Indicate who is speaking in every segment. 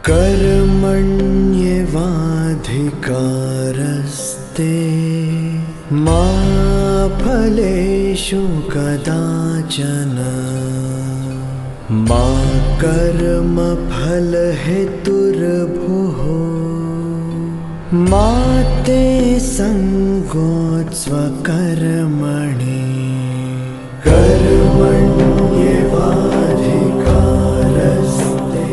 Speaker 1: कर्मण्येवाधिकारस्ते मा फलेषु कदाचन मा कर्मफलहेतुर्भुः मा ते सङ्गोऽस्त्वकर्मणि कर्मण्येवाधिकारस्ते।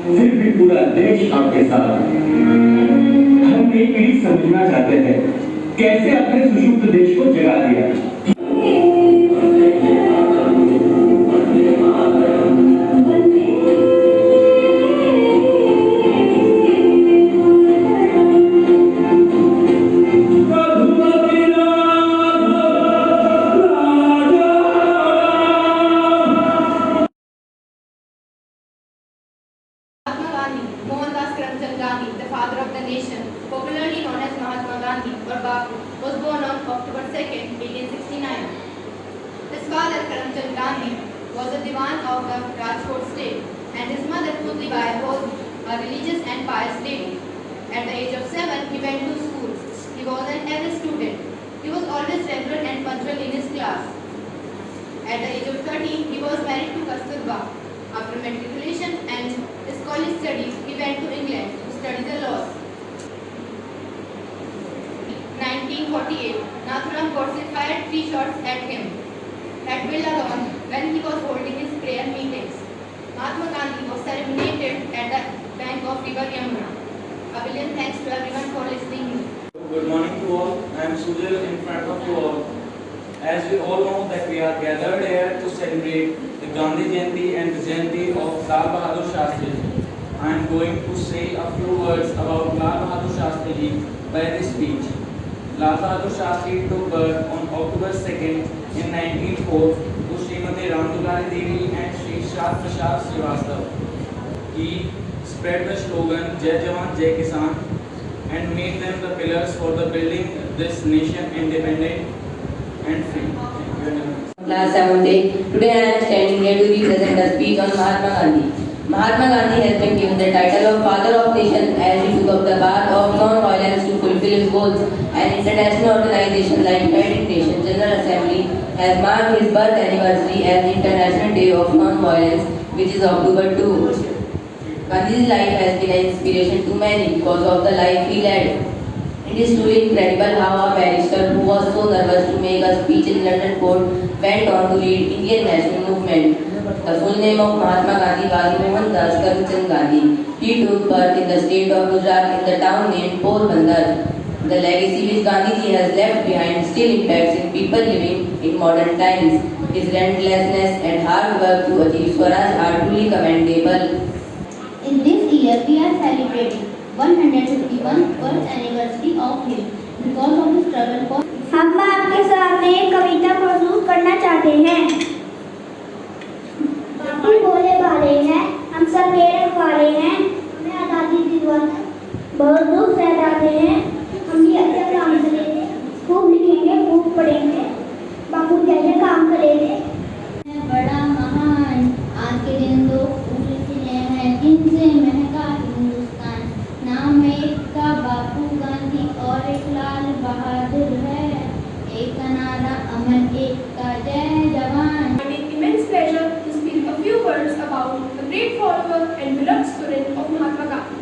Speaker 2: फिर भी पूरा देश आपके साथ। हम एक पीढ़ी समझना चाहते हैं कैसे अपने सुषुप्त देश को जगा दिया।
Speaker 3: Mohandas Karamchand Gandhi, the father of the nation, popularly known as Mahatma Gandhi or Bapu, was born on October 2nd, 1869. His father, Karamchand Gandhi, was a Diwan of the Rajkot state, and his mother, Putlibai, was a religious and pious lady. At the age of 7, he went to school. He was an average student. He was always regular and punctual in his class. At the age of 13, he was married to Kasturba. After matriculation and his college studies, he went to England to study the laws. 1948, Nathuram Godse fired 3 shots at him at Villagaon when he was holding his prayer meetings. Mahatma Gandhi was serenaded at the bank of river Yamuna. A billion thanks to everyone for listening.
Speaker 4: Good morning to all. I am Sujal in front of you all. As we all know that we are gathered here to celebrate the Gandhi Jayanti and the Jayanti of Lal Bahadur Shastri. I am going to say a few words about Lal Bahadur Shastri ji by this speech. Lal Bahadur Shastri took birth on October 2nd in 1904 to Srimati Ramdulari Devi and Sri Shah Prasad Srivastav. He spread the slogan Jai Jawan Jai Kisan and made them the pillars for the building this nation independent and free.
Speaker 5: Class 7th day. Today I am standing here to represent the speech on Mahatma Gandhi. Mahatma Gandhi has been given the title of Father of Nations as he took up the path of non-violence to fulfill his goals. An international organization like United Nations General Assembly has marked his birth anniversary as the International Day of Non-Violence, which is October 2. Gandhi's life has been an inspiration to many because of the life he led. It is truly incredible how a barrister who was so nervous to make a speech in London court went on to lead Indian national movement. The full name of Mahatma Gandhi was Mohandas Karamchand Gandhi. He took birth in the state of Gujarat in the town named Porbandar. The legacy which Gandhiji has left behind still impacts in people living in modern times. His relentlessness and hard work to achieve Swaraj are truly commendable.
Speaker 6: In this year, we are celebrating 151st anniversary of him because of his struggle for.
Speaker 7: हम आपके सामने एक कविता प्रस्तुत करना चाहते हैं। बापू भोले भाले हैं, हम सब के रखवाले हैं, हमें आजादी दिलवाना बहुत दुख सहलाते हैं। हम भी अच्छा काम करेंगे, खूब लिखेंगे, खूब पढ़ेंगे, बापू जैसे काम करेंगे।
Speaker 6: बड़ा महान आज के दिन दो फूल खिले हैं जिनसे महका हिंदुस्तान। नाम एक का बापू गांधी और एक लाल बहादुर है। एक का नारा अमन, एक का जय जवान।
Speaker 8: I take immense pleasure to speak a few words about the great follower and beloved student of Mahatma Gandhi.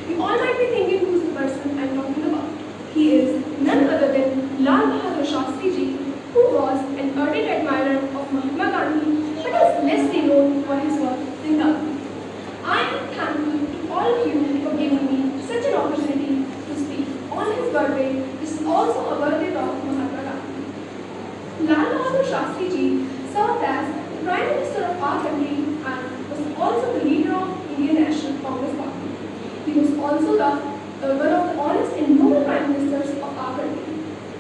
Speaker 8: You all might be thinking who's the person I'm talking about. He is none other than Lal Bahadur Shastri Ji, who was an ardent admirer of Mahatma Gandhi, but is less known for his work in Gandhi. I am thankful to all of you for giving me such an opportunity to speak on his birthday, which is also a birthday of Mahatma Gandhi. Lal Bahadur Shastri Ji served as Prime Minister of our country and was also the leader of Indian National Congress Party. He was also one of the honest and noble Prime Ministers of our country.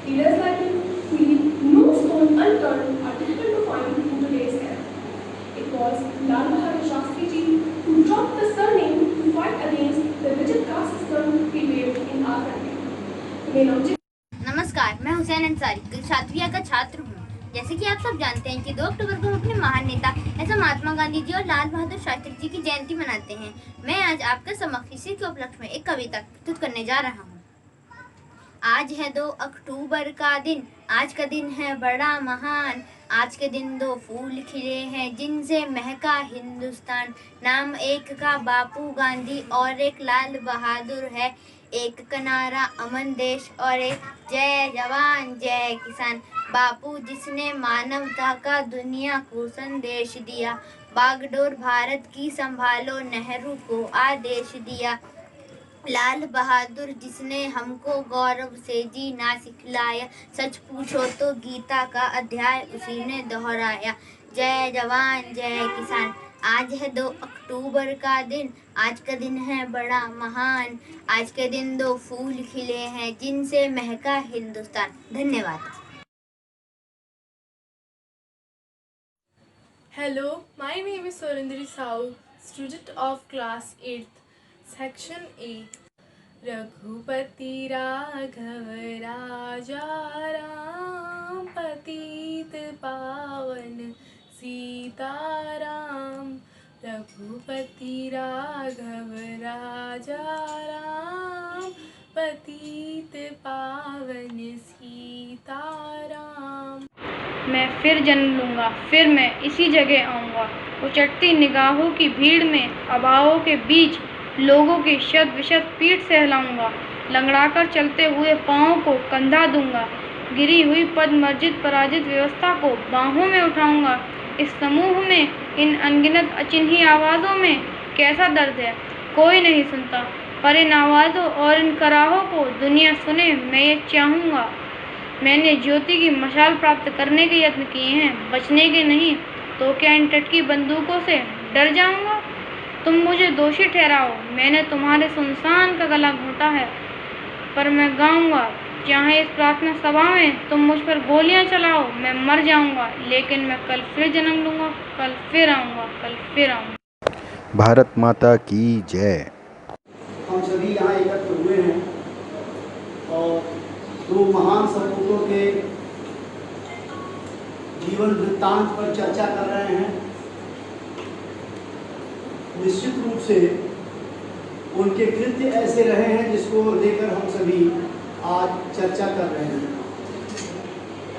Speaker 8: Leaders like him who leave no stone unturned are difficult to find in today's era. It was Lal Bahadur Shastri Ji who dropped the surname to fight against the rigid caste system prevailed in our country. The main objective.
Speaker 9: नमस्कार, मैं हुसैन अंसारी छात्रिया का छात्र हूँ। जैसे कि आप सब जानते हैं कि 2 अक्टूबर को हम अपने महान नेता ऐसा महात्मा गांधी जी और लाल बहादुर शास्त्री जी की जयंती मनाते हैं। मैं आज आपके समक्ष इसी के उपलक्ष्य में एक कविता प्रस्तुत करने जा रहा हूँ। आज है 2 अक्टूबर का दिन, आज का दिन है बड़ा महान। आज के दिन 2 फूल खिले हैं जिनसे महका हिंदुस्तान। नाम एक का बापू गांधी और एक लाल बहादुर है। एक का नारा अमन देश और एक जय जवान जय किसान। बापू जिसने मानवता का दुनिया को संदेश दिया। बागडोर भारत की संभालो नेहरू को आदेश दिया। लाल बहादुर जिसने हमको गौरव से जीना सिखलाया। सच पूछो तो गीता का अध्याय उसी ने दोहराया। जय जवान जय किसान। आज है 2 अक्टूबर का दिन, आज का दिन है बड़ा महान। आज के दिन 2 फूल खिले हैं जिनसे महका हिंदुस्तान। धन्यवाद।
Speaker 8: Hello, my name is Surendri Sahu, student of class 8th, section A. Raghupati Raghav राजा राम पतित पावन सीताराम। रघुपति राघव राजा राम पतित पावन सीताराम।
Speaker 10: मैं फिर जन्म लूँगा, फिर मैं इसी जगह आऊँगा। उचटती निगाहों की भीड़ में अभावों के बीच लोगों की शत विशत पीठ सहलाऊँगा। लंगड़ाकर चलते हुए पाँव को कंधा दूंगा। गिरी हुई पदमर्जित पराजित व्यवस्था को बाहों में उठाऊँगा। इस समूह में इन अनगिनत अचिन्ही आवाज़ों में कैसा दर्द है, कोई नहीं सुनता। पर इन आवाज़ों और इन कराहों को दुनिया सुने, मैं ये चाहूँगा। मैंने ज्योति की मशाल प्राप्त करने के यत्न किए हैं, बचने के नहीं। तो क्या इन टटकी बंदूकों से डर जाऊँगा? तुम मुझे दोषी ठहराओ, मैंने तुम्हारे सुनसान का गला घोंटा है, पर मैं गाऊँगा। चाहे इस प्रार्थना सभा में तुम मुझ पर गोलियां चलाओ, मैं मर जाऊंगा, लेकिन मैं कल फिर जन्म लूंगा, कल फिर आऊंगा, कल फिर आऊंगा।
Speaker 11: भारत माता की जय।
Speaker 12: हम सभी यहाँ एकत्र हुए हैं और 2 महान सपूतों के जीवन वृत्तांत पर चर्चा कर रहे हैं। निश्चित रूप से उनके कृत्य ऐसे रहे हैं जिसको लेकर हम सभी आज चर्चा कर रहे हैं।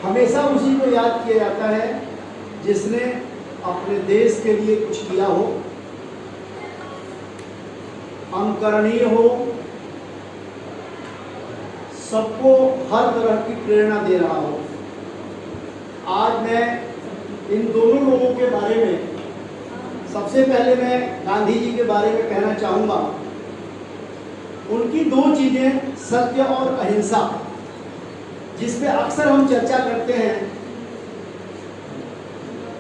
Speaker 12: हमेशा उसी को याद किया जाता है जिसने अपने देश के लिए कुछ किया हो, अनुकरणीय हो, सबको हर तरह की प्रेरणा दे रहा हो। आज मैं इन दोनों लोगों के बारे में, सबसे पहले मैं गांधी जी के बारे में कहना चाहूँगा। उनकी दो चीज़ें, सत्य और अहिंसा, जिस पे अक्सर हम चर्चा करते हैं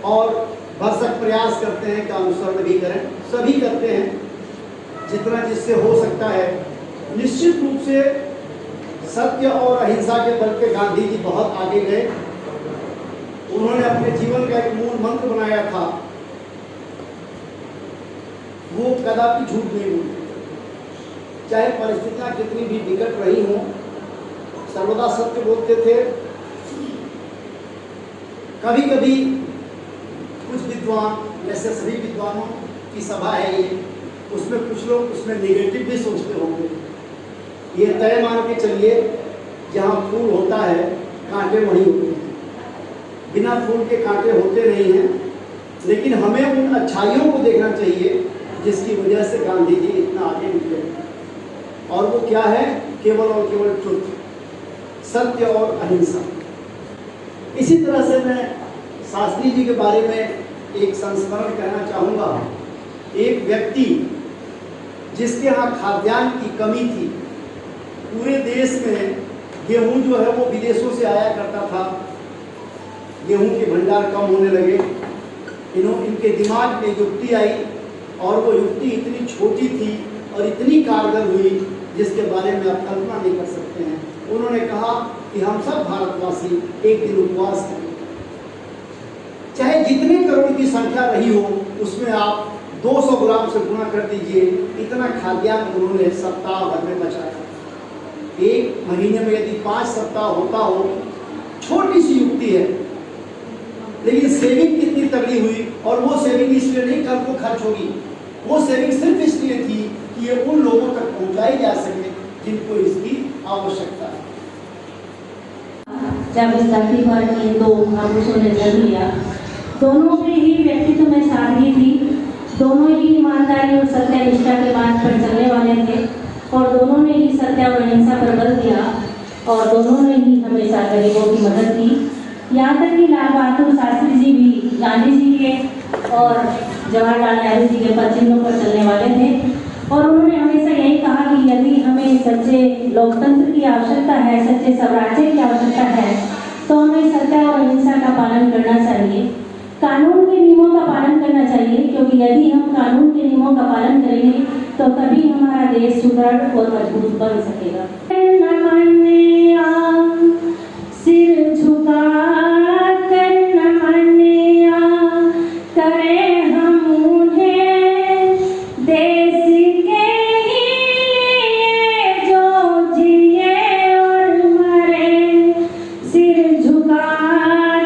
Speaker 12: और भरसक प्रयास करते हैं कि अनुसरण भी करें, सभी करते हैं जितना जिससे हो सकता है। निश्चित रूप से सत्य और अहिंसा के बल पे गांधी जी बहुत आगे गए। उन्होंने अपने जीवन का एक मूल मंत्र बनाया था, वो कदापि झूठ नहीं बोलते, चाहे परिस्थितियां कितनी भी विकट रही हों, सर्वदा सत्य बोलते थे। कभी कभी कुछ विद्वान, जैसे सभी विद्वानों की सभा है ये, उसमें कुछ लोग उसमें नेगेटिव भी सोचते होंगे। ये तय मान के चलिए, जहाँ फूल होता है कांटे वहीं होते हैं, बिना फूल के कांटे होते नहीं हैं। लेकिन हमें उन अच्छाइयों को देखना चाहिए जिसकी वजह से गांधी जी इतना आगे निकले, और वो क्या है? केवल और केवल ट्रुथ, सत्य और अहिंसा। इसी तरह से मैं शास्त्री जी के बारे में एक संस्मरण कहना चाहूँगा। एक व्यक्ति जिसके यहाँ खाद्यान्न की कमी थी, पूरे देश में गेहूं जो है वो विदेशों से आया करता था, गेहूं के भंडार कम होने लगे। इनके दिमाग में युक्ति आई, और वो युक्ति इतनी छोटी थी और इतनी कारगर हुई जिसके बारे में आप कल्पना नहीं कर सकते हैं। उन्होंने कहा कि हम सब भारतवासी एक दिन उपवास करें, चाहे जितने करोड़ की संख्या रही हो उसमें आप 200 ग्राम से गुणा कर दीजिए। इतना खाद्यान्न उन्होंने सप्ताह भर में बचाया। एक महीने में यदि 5 सप्ताह होता हो, छोटी सी युक्ति है, लेकिन सेविंग कितनी तगड़ी हुई। और वो सेविंग इसलिए नहीं कल को खर्च होगी, वो सेविंग सिर्फ इसलिए थी कि ये उन लोगों तक पहुंचाई जा सके जिनको इसकी आवश्यकता है।
Speaker 13: जब इस धरती पर इन दो महापुरुषों ने जन्म लिया, दोनों के ही व्यक्तित्व में सादगी थी, दोनों ही ईमानदारी और सत्य निष्ठा के मार्ग पर चलने वाले थे, और दोनों ने ही सत्य और अहिंसा पर बल दिया, और दोनों ने ही हमेशा गरीबों की मदद की। यहाँ तक कि लाल बहादुर शास्त्री जी भी गांधी जी के और जवाहरलाल नेहरू जी के पद चिन्हों पर चलने वाले थे, और उन्होंने हमेशा यही कहा कि यदि हमें सच्चे लोकतंत्र की आवश्यकता है, सच्चे स्वराज्य की आवश्यकता है, तो हमें सत्य और अहिंसा का पालन करना चाहिए, कानून के नियमों का पालन करना चाहिए, क्योंकि यदि हम कानून के नियमों का पालन करेंगे तो तभी हमारा देश सुदृढ़ और मजबूत बन सकेगा। सिर झुका कर नमनिया करें हम उन्हें, देश के लिए जो जिए और मरे। सिर झुका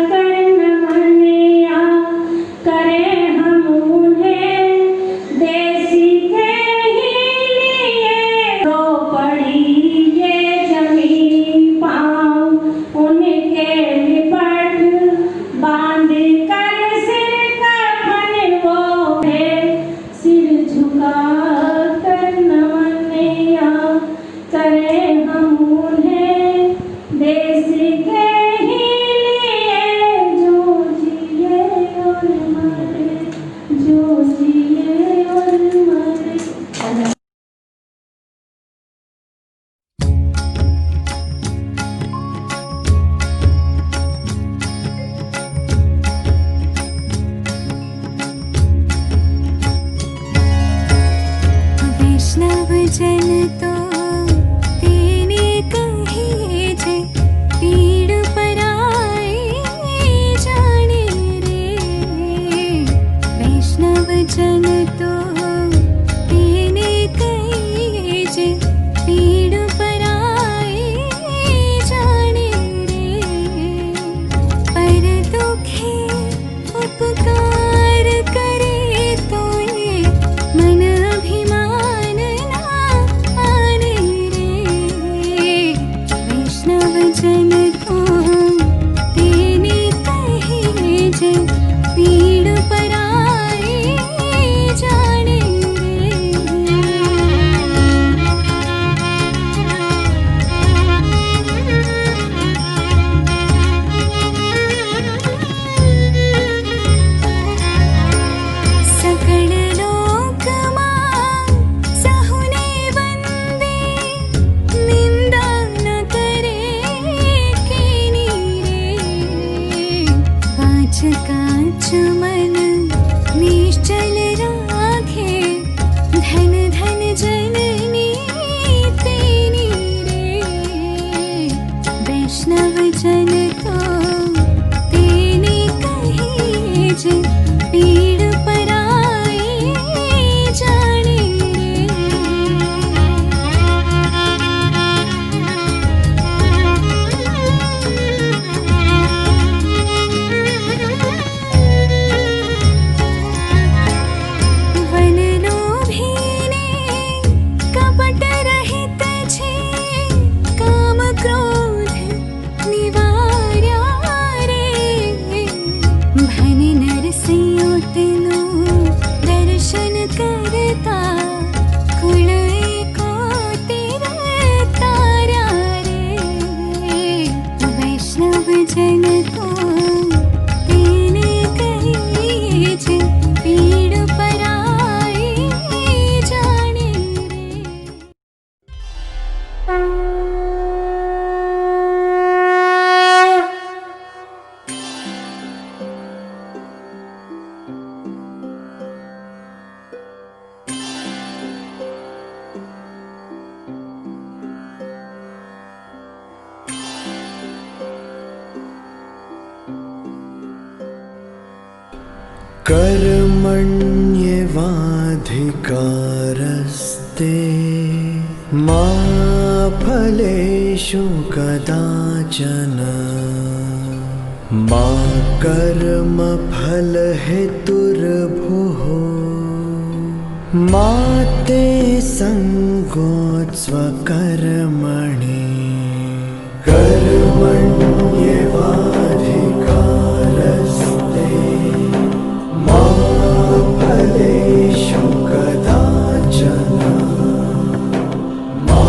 Speaker 13: कर नमनिया करें हम उन्हें, देश के लिए रो पड़ी ये जमीन पाँव उनके लिपट बांध कर सिर कफन वो है। सिर झुका कर नमनिया करें हम उन्हें, देश के ही
Speaker 14: कांच कांच मन निश्चल राखे, धन धन जननी तेनी रे। वैष्णव जन तो तेने कहे जे, पीड़ पराई जाने
Speaker 1: कर्मण्येवाधिकारस्ते मा फलेषु कदाचन। मा कर्मफलहेतुर्भुः मा ते संगोत्स्वकर्मणि। कर्मण्येवाधिकारस्ते मा फलेषु कदाचन। मा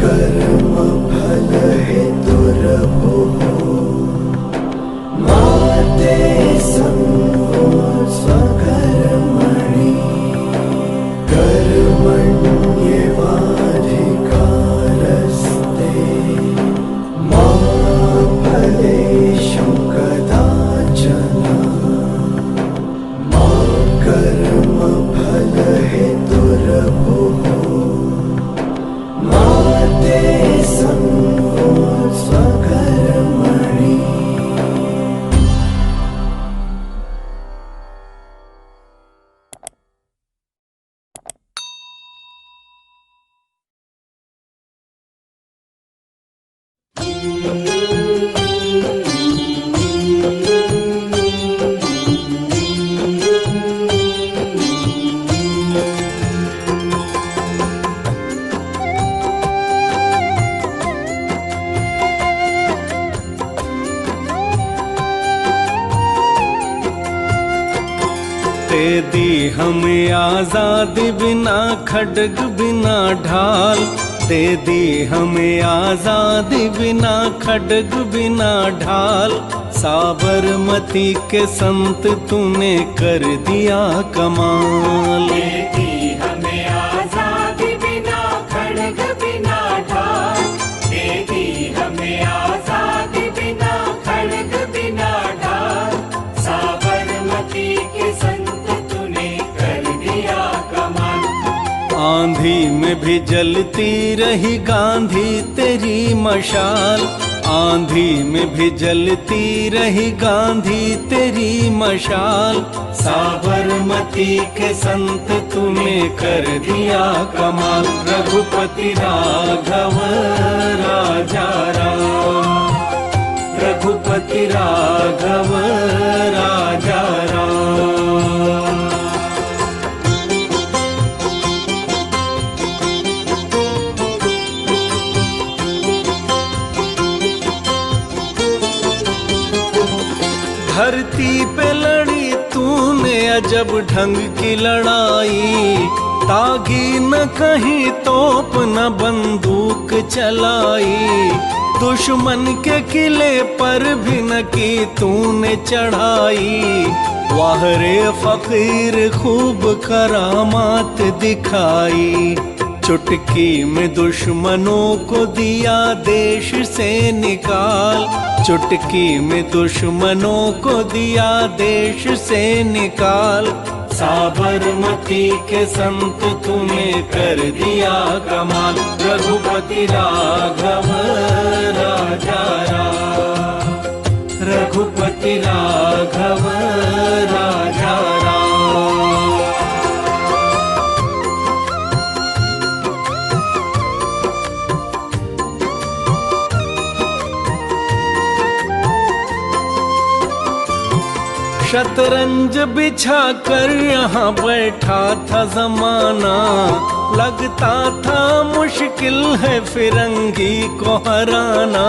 Speaker 1: कर्मफलहेतुर्भुः मा ते संगोत्स्वकर्मणि। कर्मण्येवाधिकारस्ते मा फलेषु कदाचन। मा कर्मफलहेतुर्भुः मा ते संगोत्स्वकर्मणि।
Speaker 15: दे दी हमें आजादी बिना खड्ग बिना ढाल। दे दी हमें आजादी बिना खड्ग बिना ढाल। साबरमती के संत तूने कर दिया कमाल।
Speaker 16: दे दी हमें आजादी बिना खड्ग बिना ढाल। दे दी हमें आजादी बिना खड्ग बिना ढाल। साबरमती के संत तूने कर दिया कमाल।
Speaker 15: आंधी में भी जलती रही गांधी तेरी मशाल। आंधी में भी जलती रही गांधी तेरी मशाल। साबरमती के संत तूने कर दिया कमाल। रघुपति राघव राजा राम। रघुपति राघव राजा राम। धरती पे लड़ी तूने अजब ढंग की लड़ाई। तागी न कहीं तोप न बंदूक चलाई। दुश्मन के किले पर भी न की तूने चढ़ाई। वाह रे फकीर खूब करामात दिखाई। चुटकी में दुश्मनों को दिया देश से निकाल, चुटकी में दुश्मनों को दिया देश से निकाल। साबरमती के संत तुम्हें कर दिया कमाल, रघुपति राघव राजा राम, रघुपति राघव राजा राम। शतरंज बिछा कर यहाँ बैठा था जमाना, लगता था मुश्किल है फिरंगी को हराना।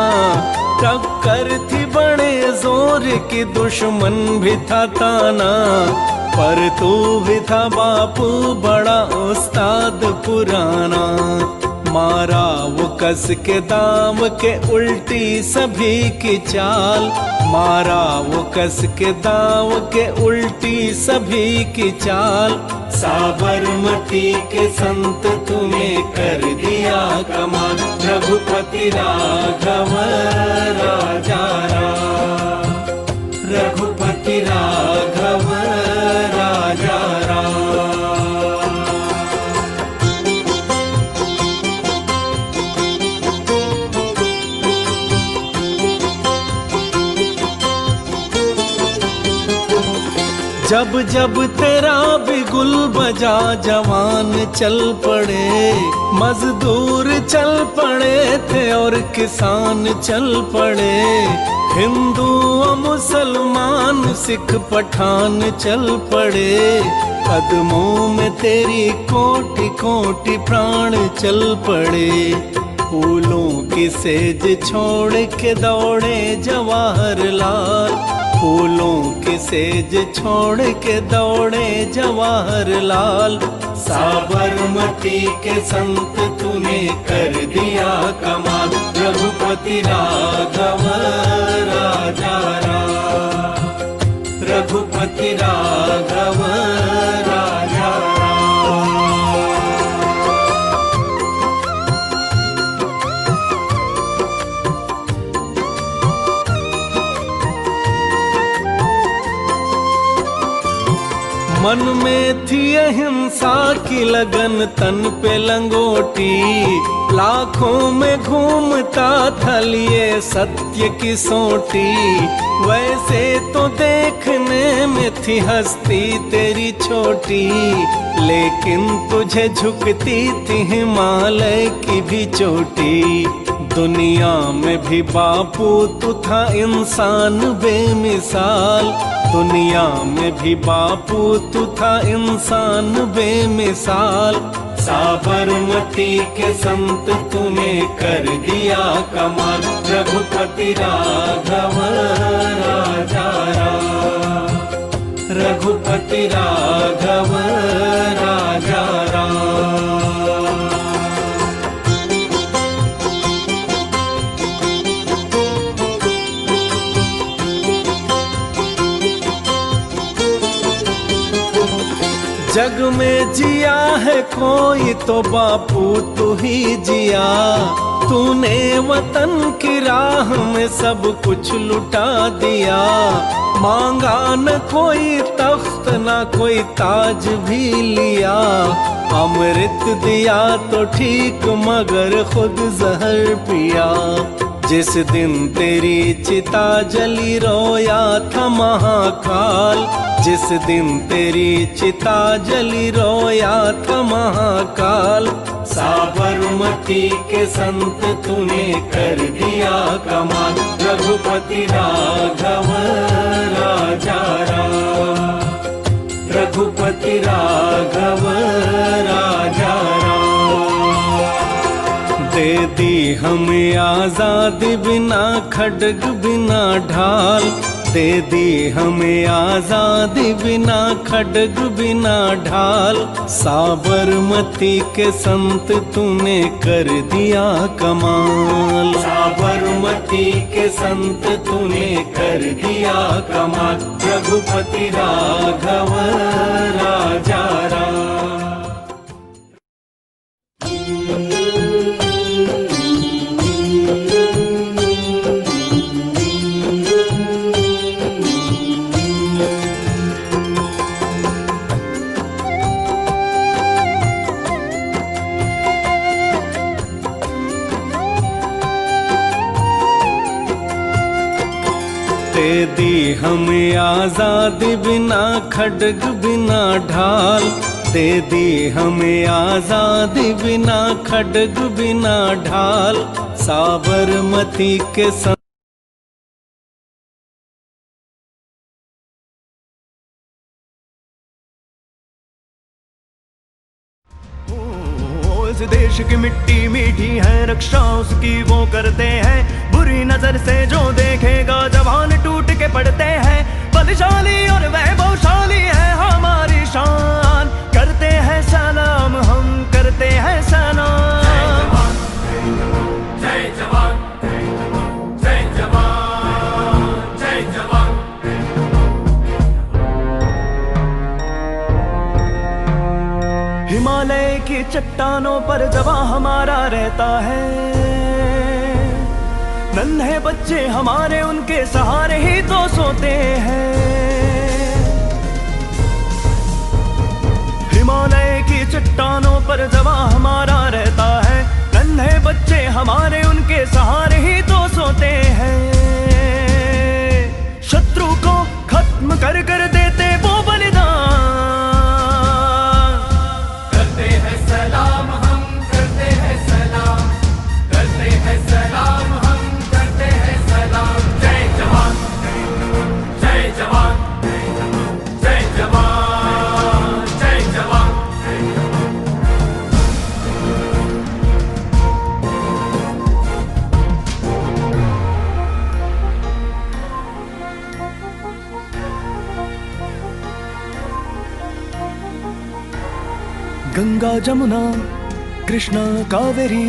Speaker 15: टक्कर थी बड़े जोर की, दुश्मन भी था ताना, पर तू भी था बापू बड़ा उस्ताद पुराना। मारा वो कस के दाम के उल्टी सभी की चाल, मारा वो कस के दाव के उल्टी सभी की चाल। साबरमती के संत तुम्हें कर दिया कमाल, रघुपति राघव राजा राम, रघुपति राघव राजा राम। जब जब तेरा बिगुल बजा जवान चल पड़े, मजदूर चल पड़े थे और किसान चल पड़े। हिंदू और मुसलमान सिख पठान चल पड़े, कदमों में तेरी कोटि कोटि प्राण चल पड़े। फूलों की सेज छोड़ के दौड़े जवाहरलाल, फूलों की सेज छोड़ के दौड़े जवाहरलाल। साबरमती के संत तूने कर दिया कमाल, रघुपति राघव राजा राम, रघुपति राघव राजा राम। मन में थी अहिंसा की लगन, तन पे लंगोटी, लाखों में घूमता था लिए सत्य की सोटी। वैसे तो देखने में थी हस्ती तेरी छोटी, लेकिन तुझे झुकती थी हिमालय की भी चोटी। दुनिया में भी बापू तू था इंसान बेमिसाल, दुनिया में भी बापू तू था इंसान बेमिसाल। साबरमती के संत तूने कर दिया कमाल, रघुपति राघव राजा राम, रघुपति राघव राजा राम। जग में जिया है कोई तो बापू तू ही जिया, तूने वतन की राह में सब कुछ लुटा दिया। मांगा न कोई तख्त न कोई ताज भी लिया, अमृत दिया तो ठीक मगर खुद जहर पिया। जिस दिन तेरी चिता जली रोया था महाकाल, जिस दिन तेरी चिता जली रोया था महाकाल। साबरमती के संत तूने कर दिया कमाल, रघुपति राघव राजा राम, रघुपति राघव राजा राम। दे दी हमें आजादी बिना खड्ग बिना ढाल, दे दी हमें आजादी बिना खड्ग बिना ढाल। साबरमती के संत तूने कर दिया कमाल, साबरमती के संत तूने कर दिया कमाल। रघुपति राघव राजा राम। दी हमें आजादी बिना खड्ग बिना ढाल, दे दी हमें आजादी बिना खड्ग बिना ढाल। साबरमती के
Speaker 17: इस देश की मिट्टी मीठी है, रक्षा उसकी वो करते हैं। बुरी नजर से जो देखेगा जवान टूट के पड़ते हैं। बलशाली और वैभवशाली है हमारी शान, करते हैं सलाम हम करते हैं सलाम।
Speaker 16: जय जवान जय जवान जय जवान।
Speaker 17: हिमालय की चट्टानों पर जवां हमारा रहता है, नन्हे बच्चे हमारे उनके सहारे ही तो सोते हैं। हिमालय की चट्टानों पर जवां हमारा रहता है, नन्हे बच्चे हमारे उनके सहारे ही तो सोते हैं। शत्रु को खत्म कर कर देते वो बलिदान,
Speaker 16: करते हैं सलाम हम करते हैं सलाम, करते हैं सलाम हम करते हैं सलाम। जय जवान जय जवान जय जवान जय जवान।
Speaker 17: गंगा जमुना कृष्णा कावेरी,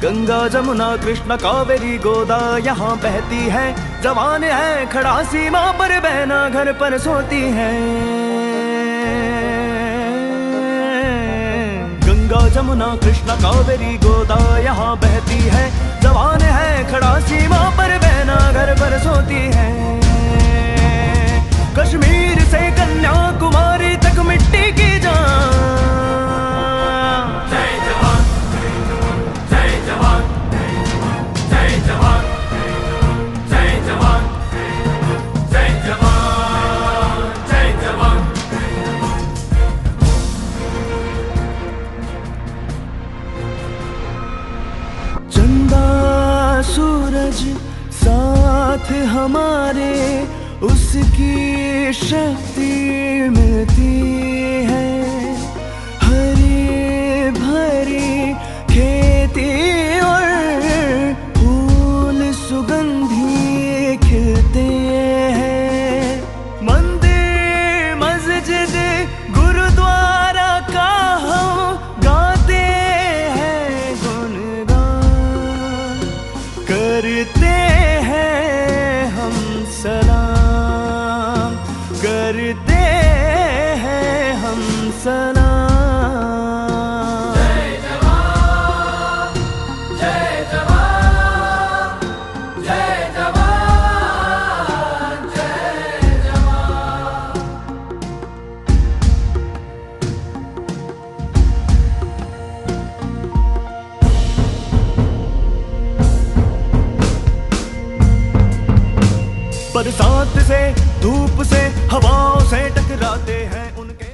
Speaker 17: गंगा जमुना कृष्णा कावेरी गोदा यहाँ बहती है। जवान है खड़ा सीमा पर, बहना घर पर सोती है। गंगा जमुना कृष्णा कावेरी गोदा यहाँ बहती है। जवान है खड़ा सीमा पर, बहना घर पर सोती है। कश्मीर से कन्याकुमारी तक मिट्टी की जान।
Speaker 16: जय जवान जय जवान जय जवान जय जवान जय जवान जय जवान।
Speaker 17: चंदा सूरज साथ हमारे, उसकी शक्ति मिलती है। हरी भरी खेती और फूल सुगंधी खिलते हैं। मंदिर मस्जिद गुरुद्वारा का हम गाते हैं गुणगान, करते हैं हम सलाम, करते हैं हम सलाम।
Speaker 16: जय जवान जय जवान जय जवान जय जवान।
Speaker 17: बरसात से धूप से हवाओं से टकराते हैं उनके।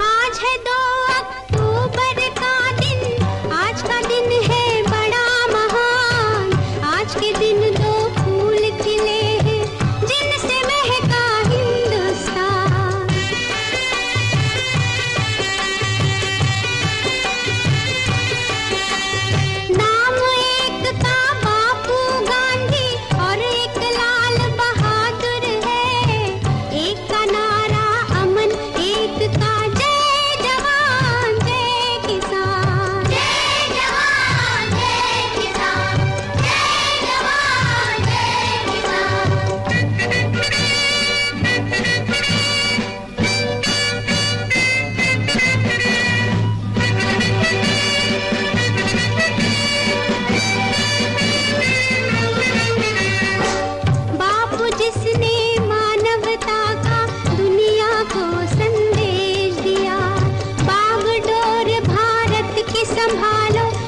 Speaker 14: आज है 2 अक्टूबर का दिन, आज का दिन है बड़ा महान। आज के दिन संभालो